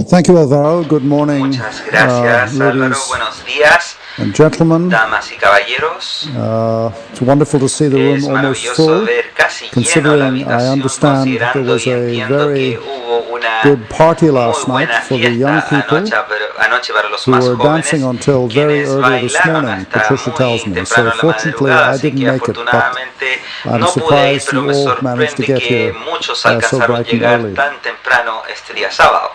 Thank you, Alvaro. Good morning, Muchas gracias, Álvaro. Buenos días, and gentlemen. damas y caballeros. It's wonderful to see the room Es almost maravilloso full, ver casi lleno la considering I habitación, understand there considerando was y a entiendo very que hubo una good party muy last night buena for the young fiesta people anoche para los who más were jóvenes, dancing until very quienes early this bailaron morning, hasta Patricia tells muy me. So temprano en la fortunately madrugada, I así didn't que make it, but afortunadamente I'm no pude ir, surprised pero you me all managed to sorprende get que here muchos so alcanzaron bright and llegar early. tan temprano este día sábado.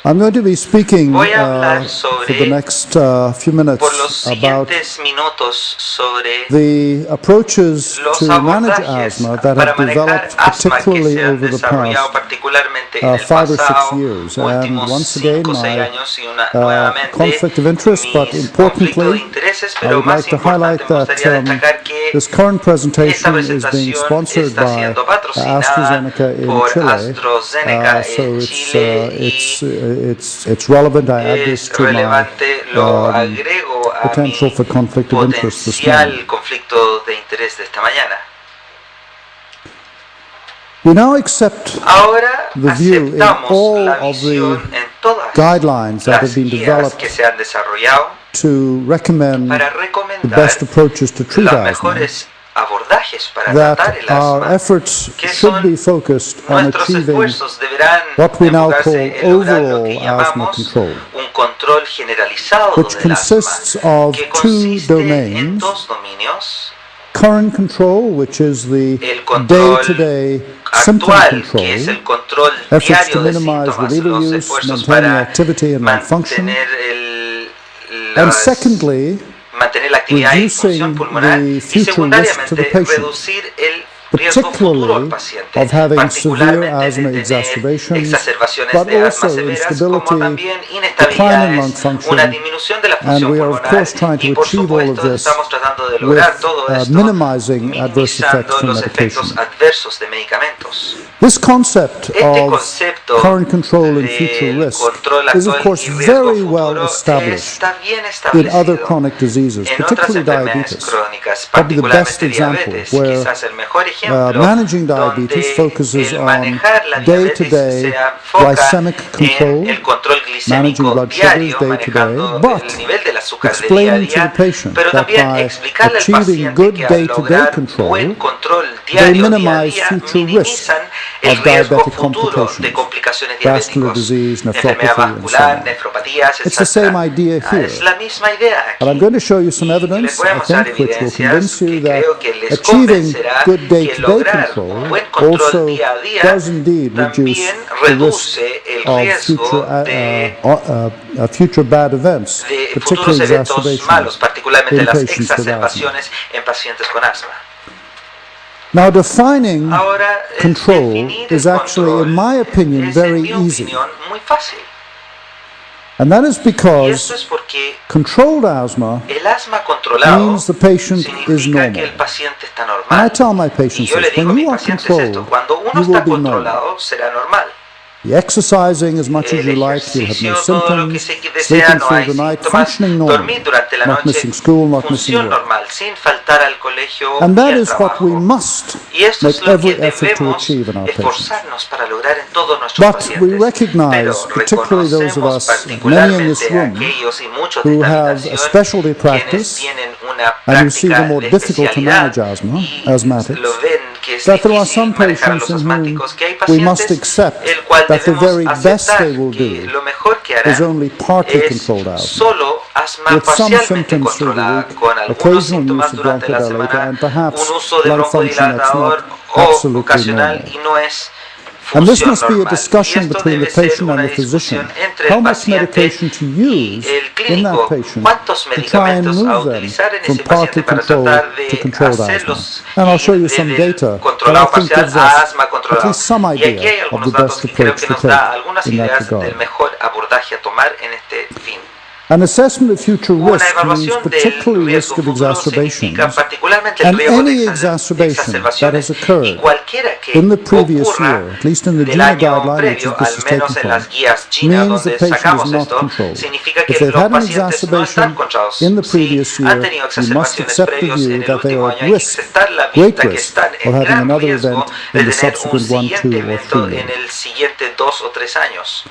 I'm going to be speaking Voy a hablar for the next few por minutes los about siguientes minutos sobre the approaches los to manage abordajes asthma that para have manejar developed asma que particularly se han over the desarrollado past particularmente en el 5 or 6 pasado, years. And últimos once again, 5 o 6 my años y nuevamente conflict of interest, but mis conflictos de importantly, intereses, I pero would más like to importante highlight me that gustaría destacar que this current esta presentation is being presentación sponsored está by siendo patrocinada AstraZeneca in por Chile, AstraZeneca so en Chile y it's relevant. I add this es to my relevante, lo agrego a potential mi for conflict of interest this morning. potencial conflicto de interés de esta mañana. We now accept Ahora the view in aceptamos all la of the visión en todas guidelines that have las been guías developed que se han desarrollado to recommend para the recomendar best approaches to treat los asthma, mejores abordajes para that tratar el our asma, efforts que should son be focused on nuestros achieving esfuerzos deberán what we now enfocarse call en lograr lo que overall asthma llamamos control, un control generalizado which del asma, consists of que 2 consiste en domains: dos dominios: current control, which is the el control day-to-day symptom actual, que es control, el control efforts to diario de minimize síntomas, reliever los use, esfuerzos maintaining para activity and lung function, mantener and secondly, mantener la actividad y función reducing pulmonar, the y future risk to secundariamente the patient, reducir el riesgo futuro al particularly paciente, of having severe particularmente asthma de tener exacerbations, exacerbaciones but de asma also severas, instability, como también decline in lung inestabilidades, function, una disminución de la and función we are of pulmonar, course trying y to por achieve all of supuesto this estamos tratando de with lograr todo esto minimizing adverse effects minimizando from los medication. efectos adversos de medicamentos. This concept of concepto current control and future del risk control is of actual course y riesgo very well futuro established está bien in other establecido chronic diseases, en otras particularly enfermedades diabetes. crónicas, Probably the best particularmente example diabetes, where quizás el mejor ejemplo managing diabetes donde focuses el on manejar la day-to-day diabetes se enfoca glycemic en control, el control managing glicémico blood sugars diario, day-to-day, manejando but el nivel del azúcar de día a explaining to the día, patient pero that también by explicarle al achieving paciente good que al day-to-day lograr control, buen control they diario día a minimize día future risk minimizan el of riesgo diabetic futuro de complications, complicaciones vascular diabéticos, disease, enfermedad nephropathy, and so vascular, on. nefropatías, It's the same etc. idea here. Es la misma idea But I'm aquí. going to show you some Y les evidence, voy a I mostrar think, which will evidencias convince you que that creo que les achieving convencerá good que day-to-day lograr un control buen control also día a día does indeed reduce también the risk reduce el of riesgo de future bad events, futuros particularly eventos malos, exacerbations particularmente in las patients with asthma. exacerbaciones en pacientes con asma. Now, defining Ahora, control definir is el actually, control in my opinion, es, very en mi easy. opinión, muy fácil. And that is Y esto because es porque controlled asthma el asma controlado means the patient is significa que el normal. paciente está And I normal. tell my Y patients yo le this, digo a when mis you are pacientes esto: controlled, cuando uno you will está be normal. controlado, será normal. You're exercising as much as El you like, you'll have no ejercicio, todo lo que symptoms, se desea, sleeping no through hay the night, síntomas, functioning normal, dormir durante la not noche, missing school, not missing función work. normal, sin faltar al colegio And y that al is what we trabajo. must Y esto es make lo que every effort to debemos achieve in our patients. esforzarnos para lograr en todos nuestros But we pacientes. recognize, Pero particularly those of reconocemos us, many in this particularmente room, aquellos y muchos de who esta have a habitación specialty quienes practice tienen una and who see the práctica more de difficult to especialidad manage asthma, y asthmatics, lo ven que es that there are some difícil manejar a patients los in whom asmáticos, que hay we must pacientes accept el cual that the debemos very best aceptar they will que do lo mejor que is harán only partly es controlled asthma, solo asma with some parcialmente symptoms through the controlada, week, con algunos occasional síntomas use of durante la bronchodilator, semana, and perhaps un uso de lung function that's not broncodilatador o absolutely ocasional normal. y no es And this función must be a normal. Y discussion esto between the debe ser patient una and the physician. discusión entre How el much paciente medication to y use el in that clínico, patient cuántos to try and medicamentos a move them utilizar en from ese partly paciente para controlled tratar to de controlled asthma. hacerlos And I'll show you ir some desde el data that I controlado think parcial gives a us asma at controlado. least some Y aquí hay idea of algunos the datos best que creo approach que to nos da take algunas in that ideas del regard. mejor abordaje a tomar en este fin. An assessment of future Una risk means evaluación del particularly risk riesgo of futuro significa exacerbations particularmente el and riesgo any de exacerbation that exacerbaciones has occurred y cualquiera que in the previous ocurra year, at least in the del GINA año guideline, which previo, this al is taken menos en from, las guías chinas means the donde patient is sacamos not esto, controlled. significa que If they've los had an pacientes no están exacerbation controlados. in the Si previous han year, tenido you must exacerbaciones accept the previos en view el that they último are año, at hay que risk, aceptar la great vista que risk, están of en having gran another riesgo event de in the tener un subsequent 1, 2, siguiente or evento 3 en years. el siguiente 2 o 3 años.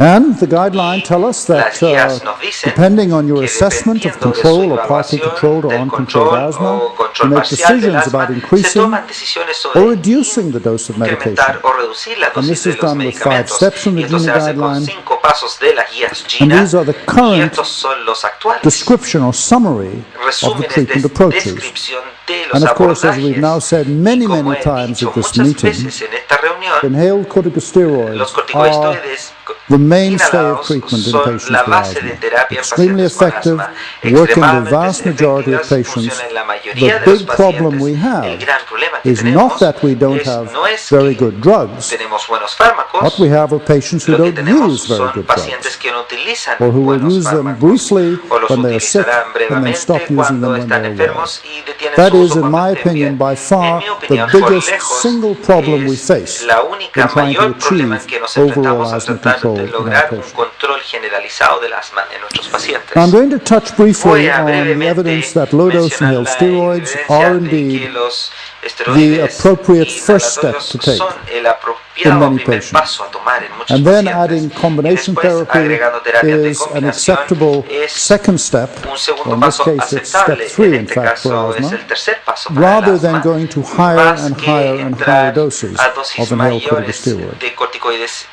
And the guidelines tell us that Las guías nos dicen depending on your que assessment of dependiendo de su control or partly evaluación controlled or del uncontrolled control asthma, o you control make parcial del decisions about asma, se increasing toman decisiones or sobre reducing the dose of incrementar medication. o reducir la And dosis this de is los done with 5 medicamentos. steps from Y the esto se GINA hace con guideline. 5 pasos de las guías And GINA, these are the y current estos son los actuales description or summary of the resúmenes treatment de approaches. descripción de los And of course, as we've now abordajes. said Y many, como many he times dicho at this muchas meeting, veces en esta reunión, inhaled corticosteroids los are corticosteroides the mainstay of inhalados treatment in son patients la with base de asthma. terapia en Extremely pacientes con effective, asma, work in the extremadamente vast majority of efectivas, patients. funcionan en la The mayoría de los big problem we pacientes. El have gran problema que is not tenemos that we don't have no es very que good drugs. tenemos buenos fármacos, What we have are patients who lo que don't tenemos use very son good pacientes drugs, que no utilizan or who will buenos use them fármacos, briefly o los when they are sick utilizarán and then brevemente stop using them cuando when están they are well. enfermos y detienen That su is, uso in cuando my estén opinion, bien. by En far mi opinión, the por biggest lejos, single problem we es face la única in trying to mayor problema en achieve que nos overall enfrentamos al asthma tratar control de in our lograr un patients. control generalizado del asma en nuestros pacientes. Now, I'm going to touch Voy briefly a on the brevemente evidence that low-dose mencionar inhaled la steroids evidencia are de que indeed los the esteroides appropriate first step inhalatorios to take son el in apropiado many primer patients. paso a tomar en muchos And then pacientes. adding Y combination después, therapy agregando terapias de is an combinación acceptable es second step, un or segundo in this paso case it's step aceptable. 3 En in este fact for caso es asthma, el tercer paso para el rather than asma, going to higher más and que higher and higher entrar doses a dosis of inhaled mayores corticosteroid. de corticoides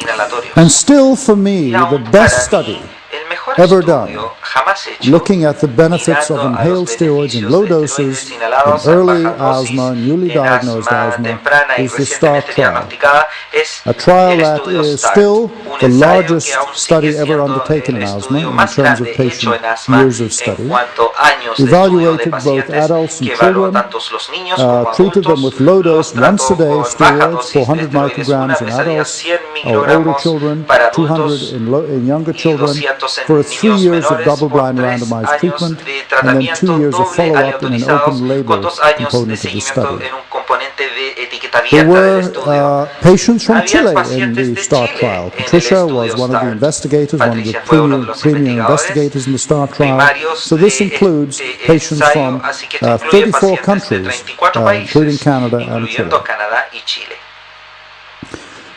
inhalatorios. And still for me, Y the aún best para study mí, el mejor ever estudio done jamás hecho looking at the benefits of mirando a inhaled los steroids in beneficios low de doses esteroides in inhalados a early baja dosis asthma, newly en diagnosed asma asthma temprana y is the START recientemente trial. diagnosticada es A trial el that estudio is START, still un the ensayo largest que aún study sigue ever siendo undertaken el in asthma estudio in más terms of grande hecho patient en asma years of en study, cuanto a años de estudio de evaluated both pacientes, adults que and evaluó children, tanto los niños como treated them adultos, with low los dose once a trató day con baja steroids, dosis de 400 esteroides una micrograms in vez al día, adults 100 or older miligramos children, para 200 adultos in younger y children 200 en for 3 niños years of menores double-blind por 3 randomized años treatment de and then 2 tratamiento years of doble follow-up in an aleatorizados con open-label 2 años de component of the seguimiento study. en un componente de etiqueta There abierta del were estudio. patients from Habían Chile in pacientes the de START Chile trial. en el Patricia was estudio one of the START. investigators, one of the Patricia fue uno de los premier investigadores investigators in the START trial. primarios So this de includes este patients ensayo, from así que esto incluye 34 pacientes de countries, 34 including países, Canada and Chile. incluyendo Canadá y Chile.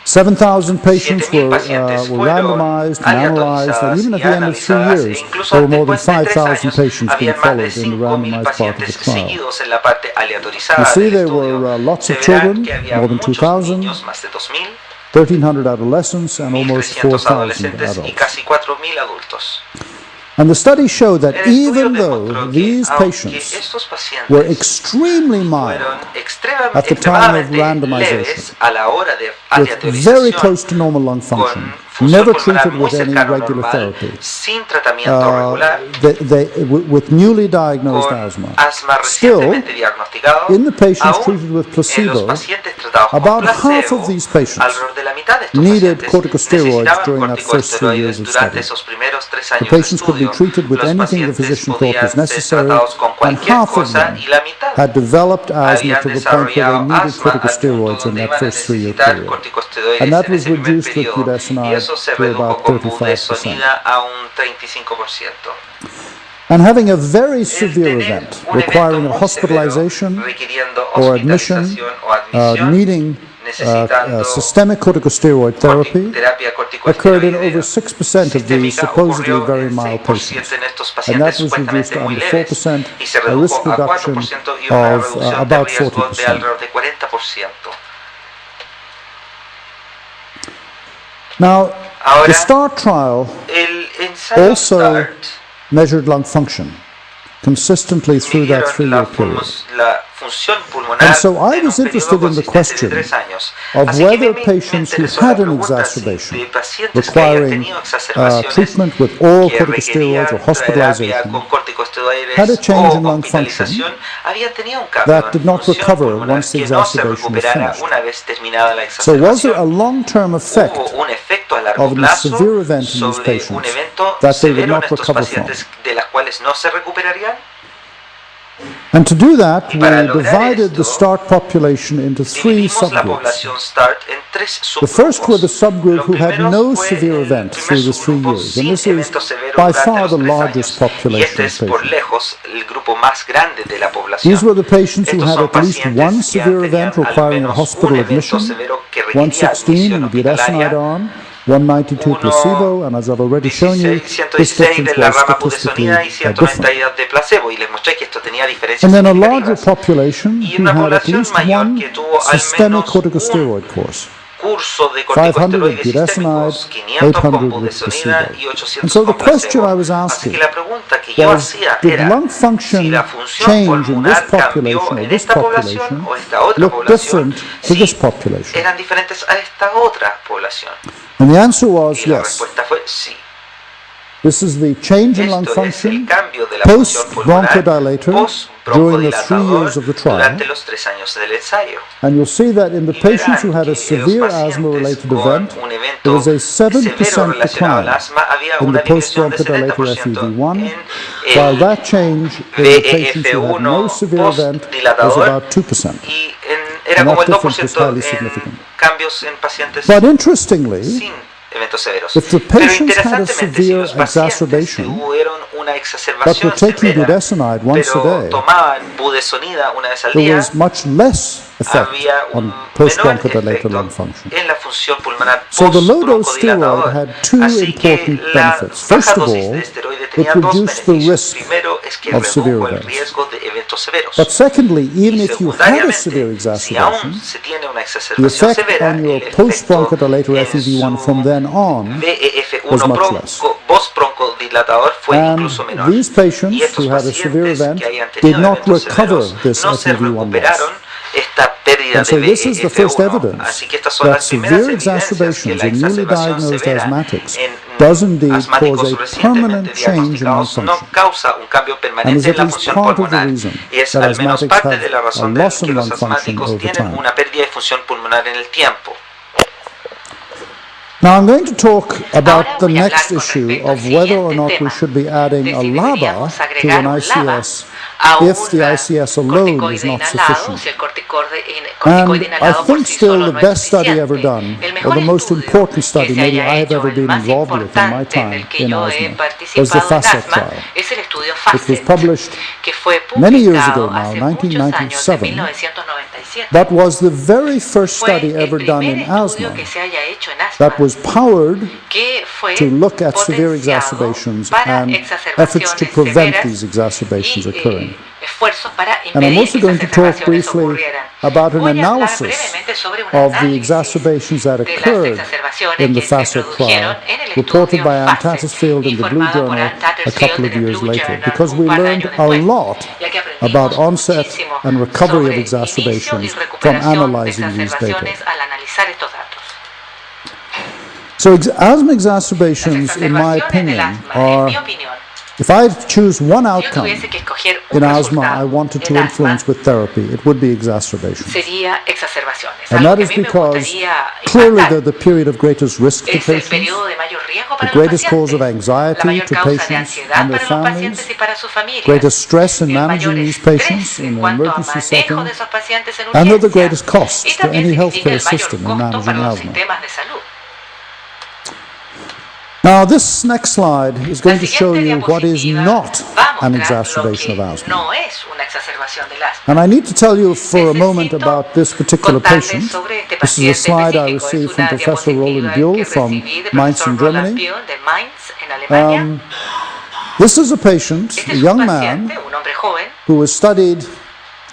7,000 patients 7,000 pacientes were fueron randomized and analyzed, and aleatorizadas even y at the end of 3 analizadas, years, e incluso there were more than después de 3 5,000 años patients being habían más de followed in the 5,000 randomized part of the pacientes trial. seguidos en la parte You aleatorizada see, del there estudio. were lots Se of verán children, que había more than muchos 2,000, niños, más de 2,000, 1,300 adolescents, and almost 1,300 4,000 adolescentes y adults. casi 4,000 adultos. And the study showed that El estudio even though demostró que these aunque patients estos pacientes were extremely mild, fueron at the time of extremadamente randomization, leves a la hora de with very aleatorización, close to normal lung function, con función never pulmonar treated muy with any cercano a regular normal, therapy, sin tratamiento regular, with newly diagnosed con asthma. asma Still, recientemente diagnosticado, in the patients aún treated with en los placebo, pacientes tratados con about half placebo, of these patients alrededor de la mitad de estos needed pacientes corticosteroids necesitaban during that first 3 years corticosteroides of durante study. esos primeros 3 The años de patients could be estudio. treated with Los anything the pacientes physician thought was podían ser necessary, tratados con and cualquier half of cosa them y la mitad had developed asthma habían to the point where they desarrollado needed asma al punto corticosteroids in donde that iban a first 3-year necesitar period. corticosteroides And that en was ese primer reduced with periodo, y budesonide eso se to redujo about con 35%. budesonida a un 35%. And having a very severe El tener event un requiring evento a muy hospitalization severo, requiriendo or admission, hospitalización o admisión, needing necesitando systemic corticosteroid therapy, terapia occurred in over corticosteroidea 6% of these sistémica supposedly ocurrió very en mild 6% patients. en estos And that pacientes was reduced supuestamente to muy under leves 4%, y se a redujo risk a reduction 4% y una of reducción de about riesgo de 40%. alrededor de 40%. Now, Ahora, the START trial el ensayo also START measured lung function consistently through that midieron 3-year period. la función pulmonar And so I en un was interested periodo in the consistente de question 3 años. of Así que whether me patients who interesó la had an pregunta si exacerbation de pacientes que hayan requiring tenido exacerbaciones treatment with oral que corticosteroids or requerían terapia hospitalization con corticosteroides had a change o in lung function hospitalización, habían tenido un cambio that did en not función recover pulmonar once the que no se exacerbation was recuperara finished. una vez terminada la So was there a exacerbación. long-term effect Hubo un efecto a largo of a plazo severe event in these sobre un patients evento that they would severo en not estos recover from? pacientes de las cuales no se recuperarían? And to do that, Y we para lograr divided the esto, START population into 3 Dividimos la subgroups. población START en 3 The first were the subgrupos. subgroup Lo who had primero no fue severe el event primer through the 3 subgrupo years. And sin this is evento severo by durante far los the 3 largest años. Y population este of es por patients. lejos el grupo más grande de la población. These were the patients who Estos had son at least one pacientes que severe tenían event al requiring a menos hospital un evento admission, severo que one requería 16 in admisión the budesonide hospitalaria, arm, 192 placebo, and as I've already shown you, this 116 difference de la was rama statistically budesonida y different. 192 de placebo, y les mostré que esto tenía diferencias And then a larger significativas. population Y who una had at población least mayor one que tuvo al systemic menos corticosteroid course. curso de 500 corticosteroides budesonide, sistémicos, 500 con 800 with budesonida placebo. y 800 And so the con question I placebo. was Así asking que la pregunta que yo was, hacía did era lung si function la función change in this pulmonar cambió population or en this esta población population o esta otra look población, different to this si population? eran diferentes a esta otra población. And the answer was Y la yes. respuesta fue sí. This is the change in lung Esto es el function cambio de la función pulmonar post-bronchodilator during the 3 years of the trial. durante los 3 años del ensayo. And you'll see that in the Y patients verán who had que a en severe los pacientes asthma-related con event, un there evento was a severo 7% relacionado al decline asma, había in una the disminución de post-bronchodilator 70% FEV1, en while el that change in the patients who had no VEF1 severe event was postdilatador about 2%. y era And como that el difference was 2% highly en significant. cambios en pacientes But interestingly, sin eventos severos. if the Pero patients had a interesantemente, si severe los pacientes exacerbation, tuvieron una but exacerbación were taking severa, budesonide once a pero day, tomaban budesonida una vez al there día, was much less effect había un on menor post-bronchodilator efecto lung function. en la función pulmonar So the low-dose steroid post-broncodilatador. had two Así que important la benefits. baja First of dosis all, de esteroide it tenía dos reduced the beneficios. risk Primero es que of severe redujo el events. riesgo de eventos severos. But secondly, even Y if you had a severe secundariamente, si aún exacerbation, se tiene una the exacerbación effect severa, on el your efecto post-bronchodilator en FEV1 su from then on was much less. post-broncodilatador fue And incluso menor. these Y patients estos who had a severe pacientes event que hayan did tenido not eventos recover severos this no se FEV1 loss. recuperaron esta pérdida And so de this is the first VEF1. evidence Así que estas son that las primeras severe evidencias que exacerbations la in newly exacerbación diagnosed severa asthmatics en does indeed asmáticos cause a recientemente permanent change in lung diagnosticados no function. causa un cambio And permanente is en at la least función part of the pulmonar. reason Y es that al menos asthmatics parte de la have a razón de loss que in los lung function asmáticos over tienen time. una pérdida de función pulmonar en el tiempo. Now I'm going to talk about Ahora the voy a hablar next con issue respecto al of whether or siguiente not we tema, should be adding de a si LABA deberíamos to agregar an un LABA ICS a if the ICS alone is corticoide not inhalado, sufficient. si el corticoide And inhalado I por think sí still solo the no es best study ever suficiente. done, El or mejor the most estudio important study que se maybe haya I have hecho, ever el been más involved with in my importante en time el que in yo he asthma, was the participado en FACET asma, trial. es el estudio It was FACET, published que fue many years ago publicado now, hace muchos años, en 1997, 1997. but was the very first Fue study el ever done primer in estudio asthma que se haya hecho en asma, that was powered que fue to look at severe potenciado exacerbations para and efforts to exacerbaciones prevent severas these exacerbations y occurring. esfuerzos para And I'm impedir also que going esas to talk exacerbaciones briefly ocurrieran. about an Voy a hablar analysis brevemente sobre un of the análisis exacerbations that de las occurred exacerbaciones in the que se FACET produjeron trial, en el reported estudio by Ann FACET, Tattersfield in the Blue informado por Journal Ann a Tattersfield couple en of el years Blue later, Journal because un we par de learned años a después, lot ya que aprendimos about onset muchísimo and recovery of sobre inicio y exacerbations from recuperación de analyzing these data. exacerbaciones al analizar estos datos. So asthma Las exacerbations, in my exacerbaciones del opinion, asma, en are, mi opinión, if I choose one si yo outcome tuviese que escoger un in asthma I resultado wanted to en asma, influence with therapy, it would be exacerbations. sería exacerbaciones. And Algo that que a is mí me because gustaría clearly impactar they're the period of greatest risk to es el patients, periodo de mayor riesgo the para los greatest cause of pacientes, la anxiety mayor to causa de patients ansiedad and their para los families, pacientes y para sus familias, greatest stress in el managing mayor these estrés patients in en an cuanto a emergency manejo setting, de esos pacientes en and they're the urgencia, greatest cost y to también any significa healthcare el mayor system in costo managing para los asthma. sistemas de salud. Now, this next slide is La going to show siguiente you what is diapositiva not va a an mostrar lo exacerbation que of asthma. no es una exacerbación del asma. And I need to tell you for a moment Necesito about this particular contarles patient. sobre este This is a paciente slide I específico. received Es from una Professor Roland diapositiva Buell que from recibí de Mainz profesor in Roland Germany. Buell de Mainz en Alemania. This is a patient, Este a es young un man, paciente, un hombre joven, who was studied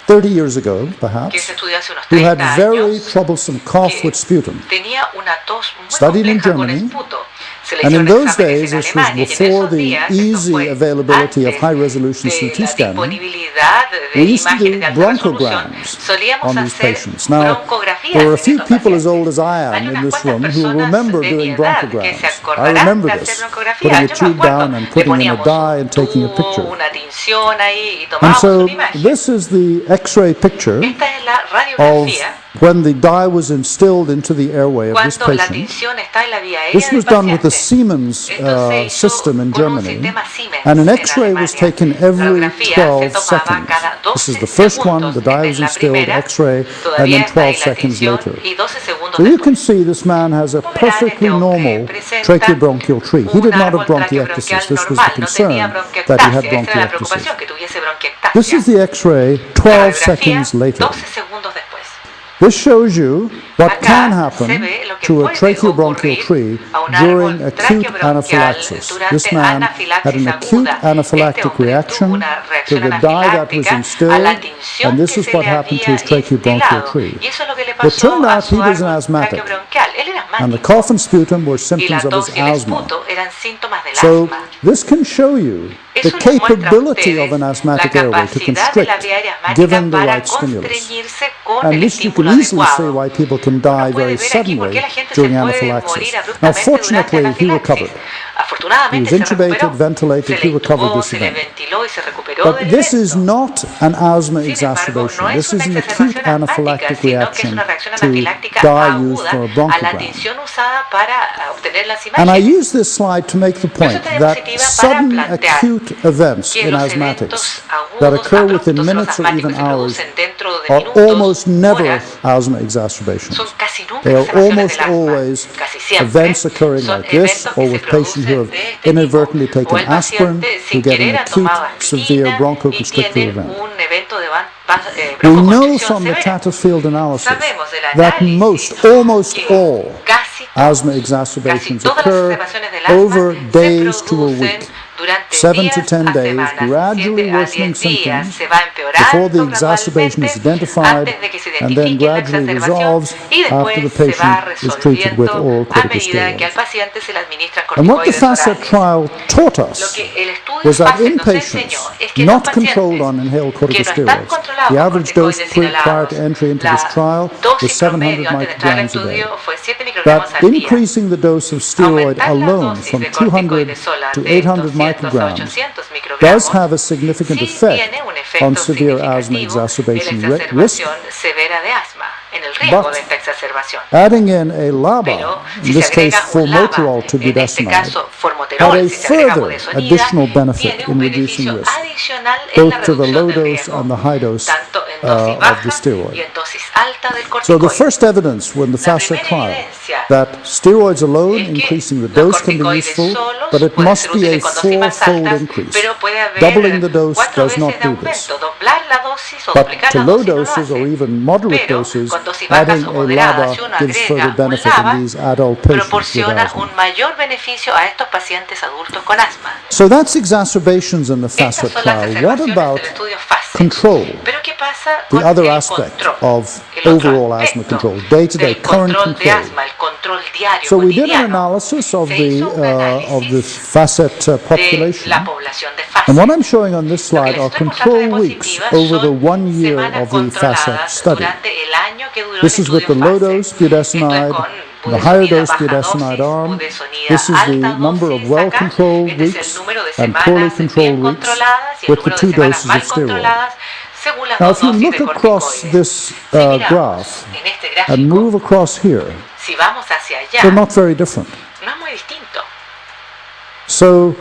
30 years ago, que perhaps, se estudió hace unos who had 30 very años, troublesome cough que with sputum. tenía una tos muy Studied in compleja con Germany, esputo. Se le and in hicieron those exámenes days, en this was Alemania y en before esos the días, esto easy fue availability of antes high-resolution de CT la scanning. disponibilidad de We used to imágenes do de alta resolución. bronchograms Solíamos on these hacer patients. Now, broncografías there are a en few estos people as pacientes. old as I Hay am in unas this cuantas room who personas remember de mi doing edad que bronchograms. se I acordarán remember de hacer this, broncografías. putting a Yo me tube acuerdo, down and le putting in a poníamos dye and un taking a tubo, picture. una tinción ahí y And tomábamos so una imagen. this is the X-ray picture Esta es la of radiografía when the dye was instilled into the airway of this cuando la patient. tinción está en la vía aérea This del was done with the paciente. Siemens Esto se hizo system in con un Germany, sistema Siemens and an en X-ray was Alemania. taken La every radiografía 12 se tomaba seconds. cada 12 This is the first one, segundos. the dye Esta was es la instilled, primera, X-ray, and todavía then está 12 ahí la seconds tinción later. y 12 segundos So you después. can see this man has a Como verán, perfectly este hombre normal presenta tracheobronchial tree. He un did not have árbol bronchiectasis. traqueobronquial This was the normal, no tenía concern that he had bronquiectasia. Esta era la bronchiectasis. preocupación, que tuviese This bronquiectasia. is the X-ray La 12 radiografía, seconds later. 12 segundos después. This shows you what Acá can se happen ve lo que to a puede tracheobronchial ocurrir tree a un during árbol acute traqueobronquial anaphylaxis. This durante man had anafilaxis an acute aguda. anaphylactic Este hombre tuvo reaction una to reacción the dye that was anafiláctica a la instilled, tinción and this que is se what le happened to había his tracheobronchial instilado. tree. Y eso es lo que le It pasó turned a out su he was an árbol asthmatic, traqueobronquial. Él era and the asmático. cough and sputum were Y la symptoms of tos his y el asthma. esputo eran síntomas del So asma. this can show you the Eso les muestra a capability of ustedes an la asthmatic airway to capacidad de la constrict vía aérea asmática given the para right stimulus. constreñirse con And el this you can estímulo easily see adecuado. why people can Uno die puede very ver aquí por qué suddenly la gente se during puede anaphylaxis. morir Now abruptamente durante fortunately he anafilaxis. recovered. He Afortunadamente was se recuperó. intubated, ventilated, Se he le recovered intubó, this se le event. ventiló y se recuperó But del this is evento. not an asthma Sin embargo, exacerbation. no es This is una an acute exacerbación asmática, anaphylactic sino que es reaction una reacción to anafiláctica dye used aguda for a a la bronchogram. tinción usada para obtener las And I imágenes. use this slide to make the point Esta that diapositiva para sudden plantear acute events que in los asthmatics eventos that agudos, occur within abruptos en los minutes or even asmáticos se hours producen dentro de are minutos, almost never horas, asthma exacerbations. son casi nunca They are exacerbaciones almost del asma. always Casi siempre events occurring son like this, eventos or que se with patients who producen have de este tipo. inadvertently O taken el aspirin, paciente who sin get an querer ha acute tomado severe aspirina y bronchoconstrictor tienen event. un evento de We know broncoconstricción from the severa. Tatterfield analysis Sabemos del that análisis almost que all casi asthma casi exacerbations todas las occur exacerbaciones del asma over se days to a producen week. durante 7 to días 10 a days, semanas, gradually 7 a worsening 10 días, symptoms se va before the empeorando exacerbation is gradualmente identified antes de que se and then identifique la gradually exacerbación resolves y after the después se va patient is treated with resolviendo oral a medida que al corticosteroids. paciente se le administran And what the corticoides FACET orales. trial taught Lo us que el estudio was that FACET in nos enseñó patients es que los not controlled on pacientes inhaled que no están corticosteroids, controlados the con average dose corticoides prior inhalados, to entry into this la trial was dosis 700 promedio antes de entrar al micrograms a day. estudio fue 7 microgramos That al día. increasing the dose of steroid Aumentar la alone dosis from de 200 corticoides sola to de 800 200 a micrograms 800 does microgramos have a significant sí effect tiene un efecto on severe asthma significativo en la exacerbation risk. exacerbación severa de asma, en el riesgo But de esta exacerbación. adding in a LABA, Pero in si this se case agrega un LABA, formoterol to en este budesonide, caso had formoterol, a si se agrega further budesonida, additional benefit tiene un in reducing beneficio risk, adicional en la both to the reducción low del dose riesgo, and the high dose tanto en dosis of the baja y steroid. en dosis alta del So the corticoide. first evidence when the La FACET primera trial evidencia that steroids alone es que increasing the los dose can be corticoides useful, solos but it pueden must ser be útiles a con dosis más four-fold altas, increase. pero puede haber Doubling the dose 4 does not veces de do this. aumento, doblar la dosis o But duplicar to la low dosis no lo doses or hace. even moderate Pero doses, con dosis bajas adding o a moderadas, LABA si uno gives further agrega un benefit LABA, in these adult patients with proporciona asthma. un mayor beneficio a estos pacientes adultos con asma. So that's exacerbations in the Estas FACET son las trial. What exacerbaciones about del estudio FACET. control? Pero ¿qué pasa The con other el aspect control? of El otro overall asthma aspecto control, day-to-day del current control de control. asma, el control diario, So we did an cotidiano. analysis of Se the hizo un análisis FACET de population. la población de FACET. And what I'm showing on this Lo que slide les are estoy mostrando control de weeks diapositivas over the son 1 year semanas of the FACET controladas study. durante el año que duró This el is with the estudio low FACET. dose Esto es budesonide, con the higher budesonida dose baja budesonide dosis, arm. budesonida This is the alta number of dosis well-controlled acá. Este es weeks el número de and poorly semanas bien controlled weeks controladas y el with the número 2 de semanas doses mal of steroid. controladas según las Now, dos if you dosis look de across corticoides. this Si miramos graph en este and gráfico, move across here, si vamos hacia allá, they're not very different. no es muy distinto. So,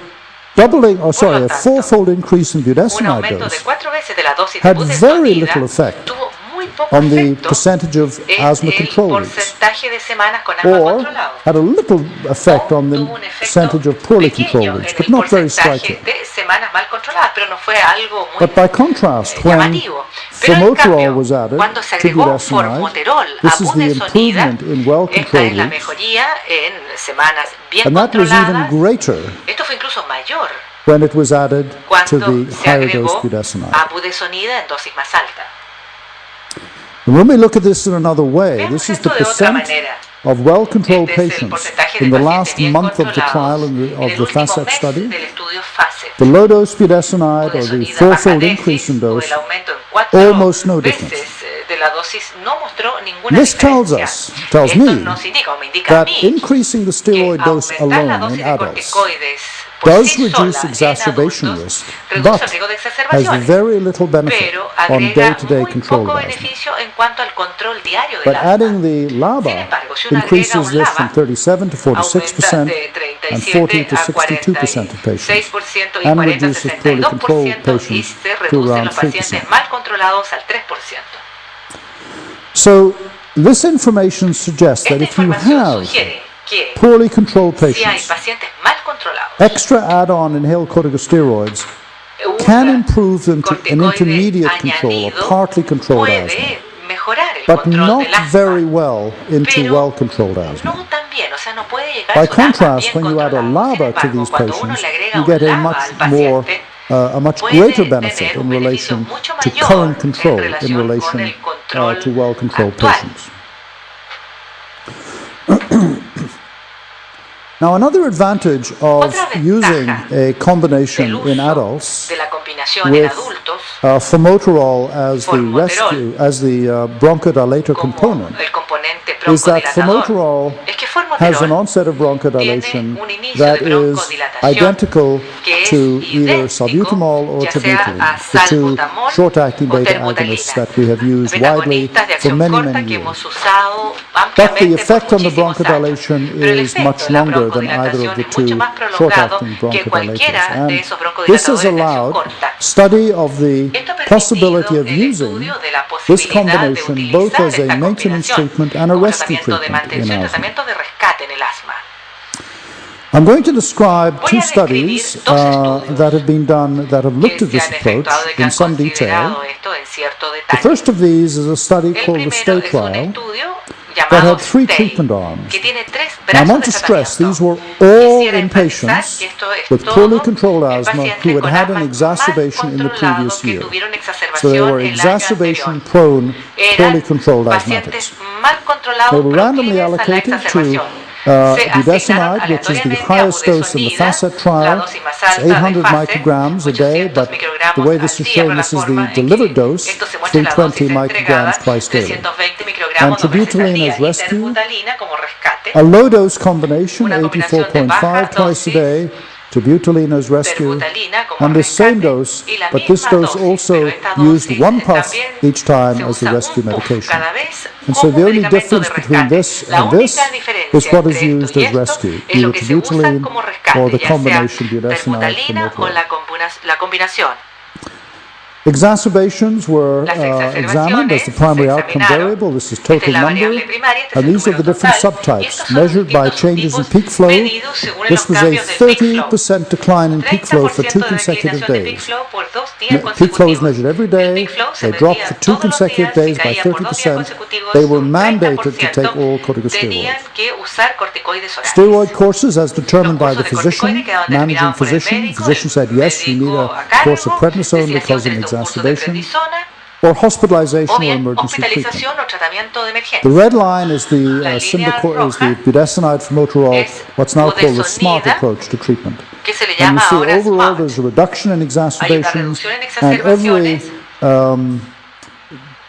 doubling, or Por lo sorry, a tanto, four-fold increase in Un budesonide aumento de dose 4 veces de la dosis de had very budesonida little effect tuvo muy poco on the efecto percentage of en asthma el control weeks, porcentaje de semanas con asma or controlado. had a little effect on the Tuvo un efecto percentage of poorly controlled pequeño weeks, en but el not very porcentaje striking. de semanas mal controladas, pero no fue algo muy But by contrast, when llamativo. Pero en formoterol cambio, was added cuando se to agregó budesonide, formoterol a this is the budesonida, improvement in esta well-controlled es la weeks, mejoría en semanas bien and that was even controladas. greater Esto fue incluso mayor when it was added to cuando the se higher dose agregó budesonide. a budesonida en dosis más alta. And when we look at this in another way, Veamos this is the esto de otra percent manera. of well-controlled Este es el patients porcentaje de in the pacientes last bien month of the trial controlados en of el the último FACET mes study. del estudio FACET. The low-dose budesonide, or the Budesonida four-fold baja increase in dosis o dose, el aumento en 4 almost no veces difference. De la dosis no mostró ninguna This tells diferencia. tells Esto me nos indica o me indica a that mí increasing the que steroid dose aumentar la alone dosis in de adults corticoides por does sí reduce sola exacerbation en adultos risk, reduce but el riesgo de has exacerbaciones, very little benefit pero on agrega day-to-day muy control poco of asthma. beneficio en cuanto al control diario del But asma. adding the Sin LABA embargo, si uno agrega increases un this from LABA, 37 to aumenta 46% de and 37 40 to a 62% of patients, 46% y and 40 a reduces poorly controlled 62% y patients se to reducen around los pacientes 3%. mal controlados al 3%. So this information suggests that Esta if you información have sugiere que poorly controlled si hay patients, pacientes mal controlados, extra add-on inhaled corticosteroids can improve them to an intermediate control or partly controlled asthma. puede mejorar el but control not del asma, very well into pero well-controlled asthma. no tan bien, o sea, no puede llegar By a su asma contrast, bien when you add a controlado. Sin LABA to embargo, these cuando uno patients, le agrega you un get a LABA much al more, paciente, a much puede greater benefit tener in un beneficio relation mucho to mayor current en control, in relación con relation el control to well-controlled actual. patients. Now, another advantage of Otra using ventaja a combination del in uso adults de la combinación en with adultos formoterol as the Formoterol rescue, as the bronchodilator como component, el componente is that broncodilatador formoterol es que has an formoterol onset of bronchodilation tiene un inicio that de is broncodilatación identical que es to either idéntico salbutamol or ya sea terbutaline, a the two salbutamol short-acting o beta agonists terbutalina, that we have used widely betagonistas de for acción many, corta many que years. hemos usado But the ampliamente por effect on the muchísimos años. bronchodilation Pero el is efecto much de la longer than either of broncodilatación the es mucho two más prolongado short-acting que bronchodilators. cualquiera de And esos this has broncodilatadores de acción allowed corta. study of the Esto ha possibility permitido of el using estudio de la this posibilidad de combination both utilizar as a esta maintenance combinación treatment and a como rescue tratamiento de treatment in mantención y asthma. tratamiento de rescate en el asma. I'm going to describe Voy two a describir studies dos estudios that have been done that have looked que at se this han approach efectuado y que in han some detail. considerado esto en cierto The detalle. first of these is a study El called the primero STAY es un trial estudio that llamado had three STAY, treatment arms. que tiene tres Now, I brazos want de to stress these tratamiento. were all Quisiera in enfatizar patients que esto es with todo poorly controlled en asthma pacientes who had con had an asma exacerbation mal in the previous controlado que year. tuvieron So they were exacerbación el año exacerbation anterior. prone, poorly Eran controlled pacientes asthmatics. mal They controlados were randomly proclives a la allocated to exacerbación. Se asignaron budesonide, which is the aleatoriamente a highest dose in the budesonida, FACET la trial. dosis más It's alta de 800 fase, micrograms a day, 800 but the microgramos way al this is día, shown, pero la this is forma the en que delivered dose, esto se muestra en la 320 dosis entregada, micrograms twice daily. 320 And microgramos dos veces al terbutaline día, as y rescue, terbutalina como rescate, a low-dose combination, una combinación de baja 84.5 twice a dosis, day, terbutaline as rescue, terbutalina como and the same rescate, dose, y la but this misma dose dosis, also pero esta used dosis one puff también each time se as the usa rescue un puff medication. cada vez And so como the only medicamento de difference between rescate. this La and this única is diferencia what is entre esto used y as esto rescue, es lo either que se usa terbutaline como or rescate, the ya sea combination budesonide terbutalina o formoterol. la combinación. Exacerbations were Las examined as the exacerbaciones primary se outcome examinaron. variable. This is Esta total es la number. variable primaria, este es And el these are the número different total, y subtypes estos son los measured by distintos changes in subtipos peak flow. medidos según This los was a cambios del peak flow. 30% decline in peak flow for 2 30% de consecutive declinación de peak days. flow por 2 días Peak flow is consecutivos. measured every El day. peak flow se They dropped medía for 2 todos los consecutive días y days by caía por 2 días 30%. consecutivos They were un mandated to take 30%. oral corticosteroids. Tenían que usar corticoides orales. Steroid courses, as determined by Los the cursos de physician, corticoides quedaban managing determinados por el physician. médico. Physician said, yes, you need médico a a cargo course of prednisone decía because of an siempre un curso de exacerbation, prednisona or hospitalization o or bien emergency treatment. hospitalización o tratamiento de The emergencia. red line is the La línea roja budesonide formoterol, es what's now called the SMART budesonida, approach to treatment. que se le And you llama see ahora overall SMART. there's a reduction in Hay una exacerbations, reducción en and exacerbaciones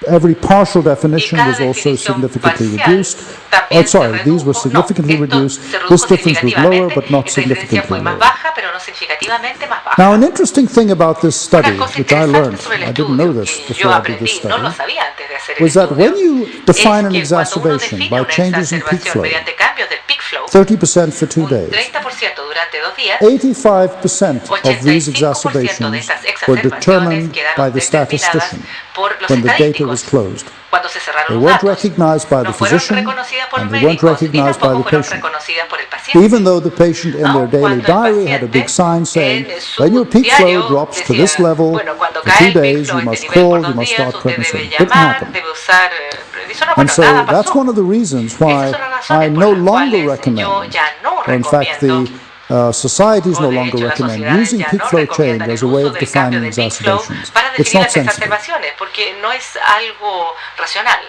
every partial y definition cada was also definición significantly parcial reduced. también se Sorry, these were redujo. significantly No, esto reduced. se redujo This difference was lower, significativamente. but not Esta diferencia significantly fue más lower. baja, pero no significativamente más baja. Now, an interesting thing about this study, Una cosa which I interesante learned, sobre el I didn't know estudio this que yo before I did this aprendí, no lo study, sabía antes de hacer el was that estudio, when you es define an que cuando uno exacerbation define by una changes in peak exacerbación flow, mediante cambios del peak flow, 30% for 2 un days, 30% durante 2 días, 85% of these 85% de exacerbations estas were exacerbaciones determined by quedaron the determinadas statistician por los when the data was estadísticos closed. cuando se cerraron They los weren't datos. recognized by the No fueron physician, reconocidas por and los they weren't médicos y recognized by tampoco the fueron patient. reconocidas por el paciente. Even though the patient in their Aun daily cuando el diary had a big sign saying, paciente en su when your peak flow diario drops to decía, this level bueno, cuando for cae 2 el peak days, flow you a must este nivel por call, you 2 must días, start usted debe prednisone. Didn't llamar, happen. debe usar prednisona. And Bueno, so nada that's pasó. one of the reasons Esas why son las razones I por no las longer cuales recommend, yo ya no or in fact recomiendo, the societies o no de longer hecho las recommend sociedades using ya peak no flow change recomiendan as el a way uso of del cambio defining del peak flow exacerbations. para It's definir not las sensible. exacerbaciones, porque no es algo racional.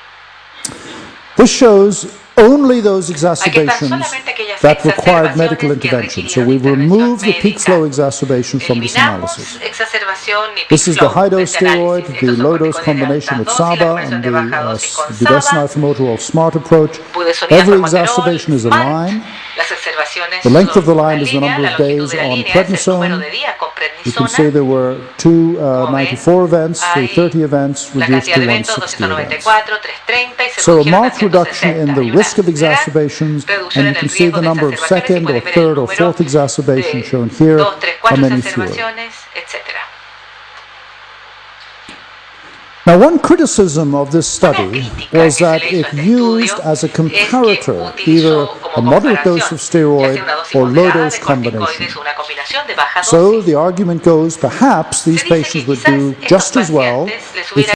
This shows only those Aquí están exacerbations solamente aquellas that required medical exacerbaciones que intervention. So requirieron we've removed the intervención peak flow médica. exacerbation from this Eliminamos analysis. exacerbación y peak This is the flow high-dose de este steroid, análisis. the Estos son low-dose corticoides de combination alta with dosis, la SABA, combinación and de baja the dosis con budesonide SABA, formoterol SMART approach. budesonida, Every formoterol, exacerbation is a SMART. line. Las exacerbaciones The length of the son una line is the línea, number la of longitud days de la on línea es el número prednisone. de días con You can see prednisona. there were 294 events, Hay 330 events, la reduced cantidad to de eventos, 160 events. 294, 330 y se So a redujeron a marked reduction 160. in the Hay una risk of gran exacerbations, reducción and you en can el see riesgo the de number of exacerbaciones y second or pueden ver el third or número fourth exacerbation de shown here, 2, 3, how 4 many fewer. exacerbaciones, etc. Now, one criticism of this Una study crítica was que se that le hizo a it este estudio used as a es que comparator utilizó either como a moderate dose of comparación, ya steroid sea una dosis or moderada low-dose de combination. corticoides o una combinación de baja So dosis. the argument goes, perhaps these Se dice patients que would quizás do estos just as well pacientes les if hubiera